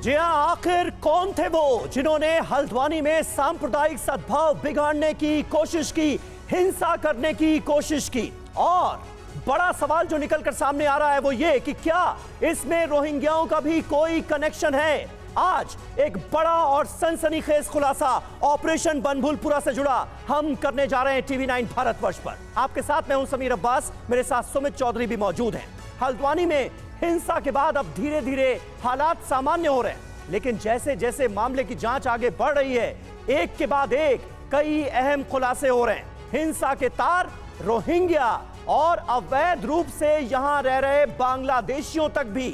जी हाँ, आखिर कौन थे वो जिन्होंने हल्द्वानी में सांप्रदायिक सद्भाव बिगाड़ने की कोशिश की, हिंसा करने की कोशिश की। और बड़ा सवाल जो निकलकर सामने आ रहा है वो ये कि क्या इसमें रोहिंग्याओं का भी कोई कनेक्शन है। आज एक बड़ा और सनसनीखेज खुलासा ऑपरेशन बनभूलपुरा से जुड़ा हम करने जा रहे हैं टीवी 9 भारतवर्ष पर। आपके साथ मैं हूं समीर अब्बास, मेरे साथ सुमित चौधरी भी मौजूद हैं। हल्द्वानी में हिंसा के बाद अब धीरे धीरे हालात सामान्य हो रहे हैं, लेकिन जैसे जैसे मामले की जांच आगे बढ़ रही है, एक के बाद एक कई अहम खुलासे हो रहे हैं। हिंसा के तार रोहिंग्या और अवैध रूप से यहां रह रहे बांग्लादेशियों तक भी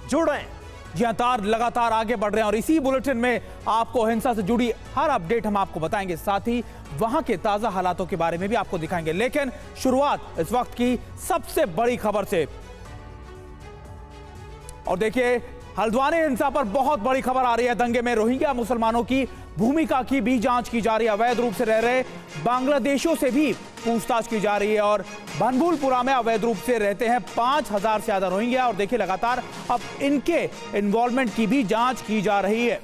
जुड़ रहे हैं। जी हां, तार लगातार आगे बढ़ रहे हैं और इसी बुलेटिन में आपको हिंसा से जुड़ी हर अपडेट हम आपको बताएंगे, साथ ही वहां के ताजा हालातों के बारे में भी आपको दिखाएंगे। लेकिन शुरुआत इस वक्त की सबसे बड़ी खबर से। और देखिए, हल्द्वानी हिंसा पर बहुत बड़ी खबर आ रही है। दंगे में रोहिंग्या मुसलमानों की भूमिका की भी जांच की जा रही है। अवैध रूप से रह रहे बांग्लादेशियों से भी पूछताछ की जा रही है और बनभूलपुरा में अवैध रूप से रहते हैं 5000 से ज्यादा रोहिंग्या। और देखिए, लगातार अब इनके इन्वॉल्वमेंट की भी जांच की जा रही है।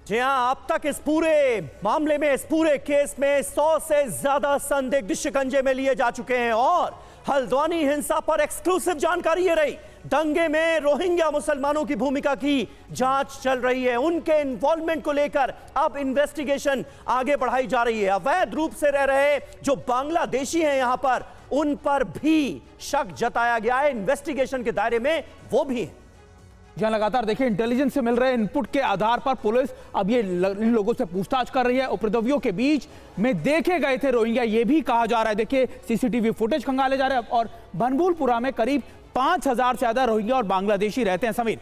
जी हां, अब तक इस पूरे मामले में, इस पूरे केस में 100 से ज्यादा संदिग्ध शिकंजे में लिए जा चुके हैं। और हल्द्वानी हिंसा पर एक्सक्लूसिव जानकारी ये रही, दंगे में रोहिंग्या मुसलमानों की भूमिका की जांच चल रही है। उनके इन्वॉल्वमेंट को लेकर अब इन्वेस्टिगेशन आगे बढ़ाई जा रही है। अवैध रूप से रह रहे जो बांग्लादेशी हैं यहां पर, उन पर भी शक जताया गया है। इन्वेस्टिगेशन के दायरे में वो भी है। जहां लगातार देखिए, इंटेलिजेंस से मिल रहे इनपुट के आधार पर पुलिस अब ये इन लोगों से पूछताछ कर रही है। उपद्रवियों के बीच में देखे गए थे रोहिंग्या, ये भी कहा जा रहा है। देखिए, सीसीटीवी फुटेज खंगाले जा रहे हैं और बनभूलपुरा में करीब 5000 से ज्यादा रोहिंग्या और बांग्लादेशी रहते हैं। समीर,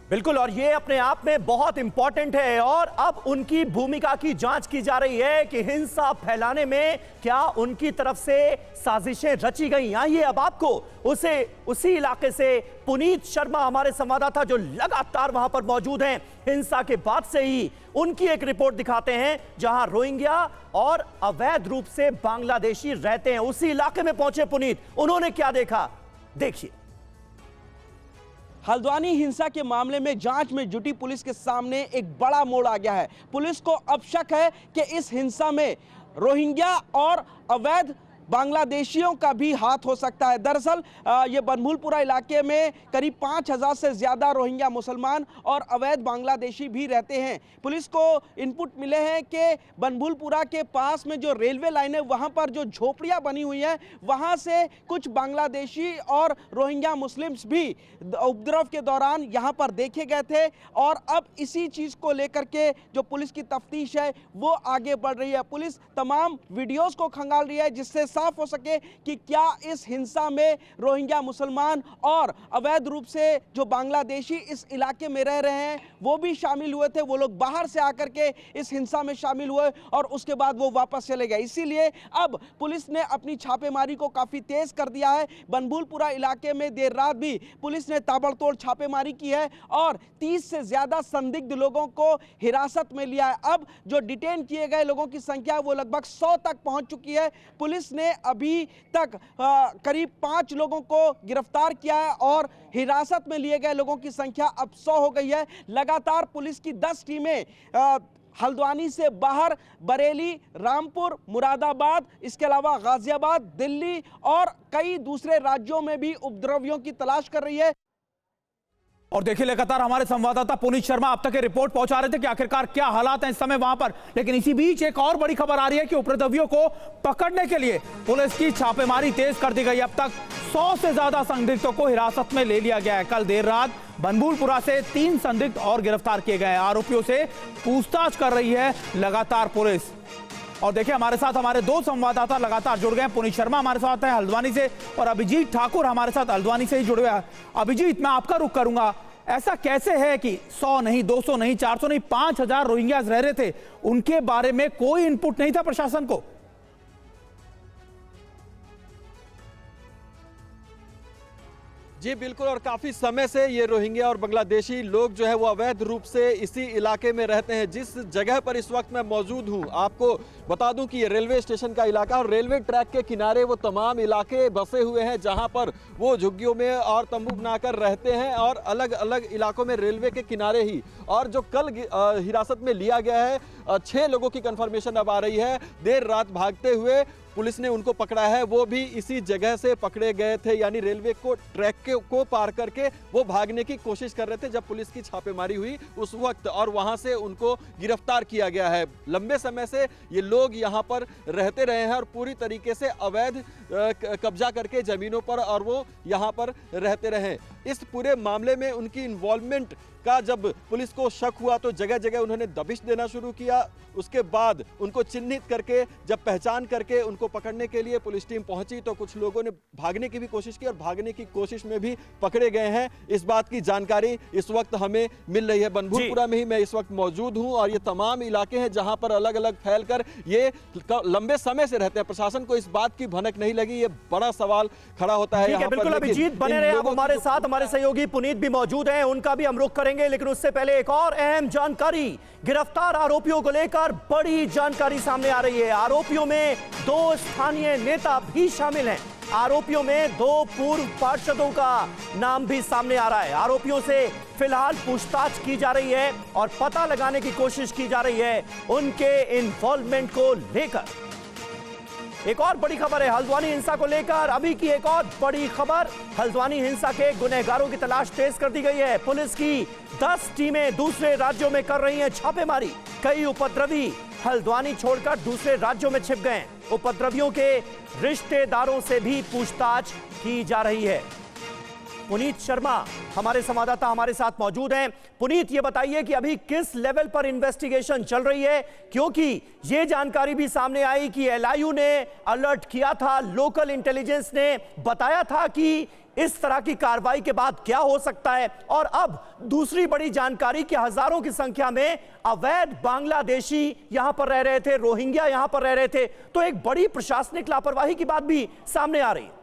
बिल्कुल, और ये अपने आप में बहुत इंपॉर्टेंट है। और अब उनकी भूमिका की जांच की जा रही है कि हिंसा फैलाने में क्या उनकी तरफ से साजिशें रची गई। आइए अब आपको उसी इलाके से पुनीत शर्मा, हमारे संवाददाता जो लगातार वहां पर मौजूद हैं हिंसा के बाद से ही, उनकी एक रिपोर्ट दिखाते हैं जहां रोहिंग्या और अवैध रूप से बांग्लादेशी रहते हैं। उसी इलाके में पहुंचे पुनीत, उन्होंने क्या देखा, देखिए। हल्द्वानी हिंसा के मामले में जांच में जुटी पुलिस के सामने एक बड़ा मोड़ आ गया है। पुलिस को अब शक है कि इस हिंसा में रोहिंग्या और अवैध बांग्लादेशियों का भी हाथ हो सकता है। दरअसल ये बनभूलपुरा इलाके में करीब 5000 से ज़्यादा रोहिंग्या मुसलमान और अवैध बांग्लादेशी भी रहते हैं। पुलिस को इनपुट मिले हैं कि बनभूलपुरा के पास में जो रेलवे लाइन है, वहाँ पर जो झोपड़ियाँ बनी हुई हैं, वहाँ से कुछ बांग्लादेशी और रोहिंग्या मुस्लिम्स भी उपद्रव के दौरान यहाँ पर देखे गए थे। और अब इसी चीज़ को लेकर के जो पुलिस की तफ्तीश है वो आगे बढ़ रही है। पुलिस तमाम वीडियोज़ को खंगाल रही है जिससे साफ हो सके कि क्या इस हिंसा में रोहिंग्या मुसलमान और अवैध रूप से जो बांग्लादेशी इस इलाके में रह रहे हैं वो भी शामिल हुए थे। वो लोग बाहर से आकर के इस हिंसा में शामिल हुए और उसके बाद वो वापस चले गए। इसीलिए अब पुलिस ने अपनी छापेमारी को काफी तेज कर दिया है। बनभूलपुरा इलाके में देर रात भी पुलिस ने ताबड़तोड़ छापेमारी की है और 30 से ज्यादा संदिग्ध लोगों को हिरासत में लिया है। अब जो डिटेन किए गए लोगों की संख्या वो लगभग 100 तक पहुंच चुकी है। पुलिस ने अभी तक करीब 5 लोगों को गिरफ्तार किया है और हिरासत में लिए गए लोगों की संख्या अब 100 हो गई है। लगातार पुलिस की 10 टीमें हल्द्वानी से बाहर बरेली, रामपुर, मुरादाबाद, इसके अलावा गाजियाबाद, दिल्ली और कई दूसरे राज्यों में भी उपद्रवियों की तलाश कर रही है। और देखिए, लगातार हमारे संवाददाता पुनीत शर्मा अब तक ये रिपोर्ट पहुंचा रहे थे कि आखिरकार क्या हालात हैं इस समय वहां पर। लेकिन इसी बीच एक और बड़ी खबर आ रही है कि उपद्रवियों को पकड़ने के लिए पुलिस की छापेमारी तेज कर दी गई। अब तक 100 से ज्यादा संदिग्धों को हिरासत में ले लिया गया है। कल देर रात बनभूलपुरा से 3 संदिग्ध और गिरफ्तार किए गए। आरोपियों से पूछताछ कर रही है लगातार पुलिस। और देखिए, हमारे साथ हमारे 2 संवाददाता लगातार जुड़ गए। पुनीत शर्मा हमारे साथ हैं हल्द्वानी से और अभिजीत ठाकुर हमारे साथ हल्द्वानी से ही जुड़े हुए हैं। अभिजीत, मैं आपका रुख करूंगा, ऐसा कैसे है कि 100 नहीं, 200 नहीं, 400 नहीं, 5000 रोहिंग्या रह रहे थे, उनके बारे में कोई इनपुट नहीं था प्रशासन को? जी बिल्कुल, और काफ़ी समय से ये रोहिंग्या और बांग्लादेशी लोग जो है वो अवैध रूप से इसी इलाके में रहते हैं। जिस जगह पर इस वक्त मैं मौजूद हूँ, आपको बता दूं कि ये रेलवे स्टेशन का इलाका और रेलवे ट्रैक के किनारे वो तमाम इलाके बसे हुए हैं जहां पर वो झुग्गियों में और तंबू बनाकर रहते हैं, और अलग अलग इलाकों में रेलवे के किनारे ही। और जो कल हिरासत में लिया गया है, 6 लोगों की कंफर्मेशन अब आ रही है। देर रात भागते हुए पुलिस ने उनको पकड़ा है, वो भी इसी जगह से पकड़े गए थे, यानी रेलवे को ट्रैक को पार करके वो भागने की कोशिश कर रहे थे जब पुलिस की छापेमारी हुई उस वक्त, और वहां से उनको गिरफ्तार किया गया है। लंबे समय से ये लोग यहाँ पर रहते रहे हैं और पूरी तरीके से अवैध कब्जा करके जमीनों पर और वो यहाँ पर रहते रहे। इस पूरे मामले में उनकी इन्वॉल्वमेंट का जब पुलिस को शक हुआ तो जगह जगह उन्होंने दबिश देना शुरू किया। उसके बाद उनको चिन्हित करके जब पहचान करके उनको पकड़ने के लिए पुलिस टीम पहुंची तो कुछ लोगों ने भागने की भी कोशिश की और भागने की कोशिश में भी पकड़े गए हैं। इस बात की जानकारी इस वक्त हमें मिल रही है। बनभूलपुरा में ही मैं इस वक्त मौजूद हूं और ये तमाम इलाके हैं जहां पर अलग अलग फैलकर ये लंबे समय से रहते हैं। प्रशासन को इस बात की भनक नहीं लगी, ये बड़ा सवाल खड़ा होता है। ठीक है, बिल्कुल अभिजीत बने रहे आप हमारे साथ। हमारे सहयोगी पुनीत भी मौजूद हैं, उनका भी हम रुख करेंगे, लेकिन उससे पहले एक और अहम जानकारी। गिरफ्तार आरोपियों को लेकर बड़ी जानकारी सामने आ रही है। आरोपियों में 2 स्थानीय नेता भी शामिल हैं। आरोपियों में 2 पूर्व पार्षदों का नाम भी सामने आ रहा है। आरोपियों से फिलहाल पूछताछ की जा रही है और पता लगाने की कोशिश की जा रही है उनके इन्वॉल्वमेंट को लेकर। एक और बड़ी खबर है हल्द्वानी हिंसा को लेकर। अभी की एक और बड़ी खबर, हल्द्वानी हिंसा के गुनहगारों की तलाश तेज कर दी गई है। पुलिस की 10 टीमें दूसरे राज्यों में कर रही हैं छापेमारी। कई उपद्रवी हल्द्वानी छोड़कर दूसरे राज्यों में छिप गए। उपद्रवियों के रिश्तेदारों से भी पूछताछ की जा रही है। पुनीत शर्मा हमारे संवाददाता हमारे साथ मौजूद हैं। पुनीत, ये बताइए कि अभी किस लेवल पर इन्वेस्टिगेशन चल रही है, क्योंकि ये जानकारी भी सामने आई कि एलआईयू ने अलर्ट किया था, लोकल इंटेलिजेंस ने बताया था कि इस तरह की कार्रवाई के बाद क्या हो सकता है, और अब दूसरी बड़ी जानकारी कि हजारों की संख्या में अवैध बांग्लादेशी यहां पर रह रहे थे, रोहिंग्या यहां पर रह रहे थे। तो एक बड़ी प्रशासनिक लापरवाही की बात भी सामने आ रही है।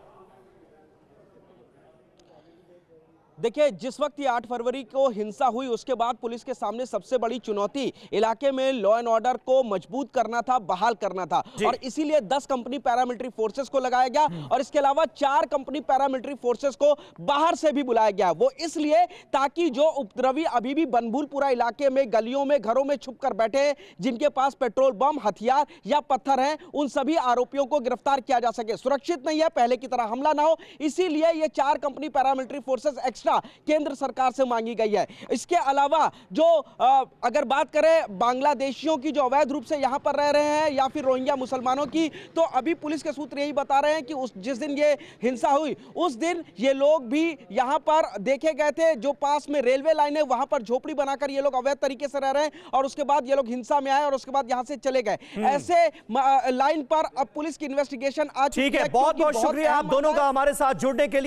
देखिए, जिस वक्त ये 8 फरवरी को हिंसा हुई उसके बाद पुलिस के सामने सबसे बड़ी चुनौती इलाके में लॉ एंड ऑर्डर को मजबूत करना था, बहाल करना था, और इसीलिए 10 कंपनी पैरामिलिट्री फोर्सेस को लगाया गया और इसके अलावा 4 कंपनी पैरामिलिट्री फोर्सेस को बाहर से भी बुलाया गया। वो इसलिए ताकि जो उपद्रवी अभी भी बनभूलपुरा इलाके में गलियों में घरों में छुप कर बैठे हैं, जिनके पास पेट्रोल बम, हथियार या पत्थर हैं, उन सभी आरोपियों को गिरफ्तार किया जा सके। सुरक्षित नहीं है, पहले की तरह हमला ना हो, इसीलिए ये 4 कंपनी पैरामिलिट्री फोर्सेस एक्स्ट्रा केंद्र सरकार से मांगी गई है। इसके अलावा जो अगर बात करें बांग्लादेशियों की जो अवैध रूप से यहां पर रह रहे हैं या फिर रोहिंग्या मुसलमानों की, तो अभी पुलिस के सूत्र यही बता रहे हैं कि जिस दिन ये हिंसा हुई उस दिन ये लोग भी यहां पर देखे गए थे। जो पास में रेलवे लाइन है वहां पर झोपड़ी बनाकर ये लोग अवैध तरीके से रह रहे हैं और उसके बाद ये लोग हिंसा में आए और उसके बाद यहां से चले गए। ऐसे लाइन पर अब पुलिस की इन्वेस्टिगेशन आज ठीक है, बहुत बहुत शुक्रिया आप दोनों का हमारे साथ जुड़ने के लिए।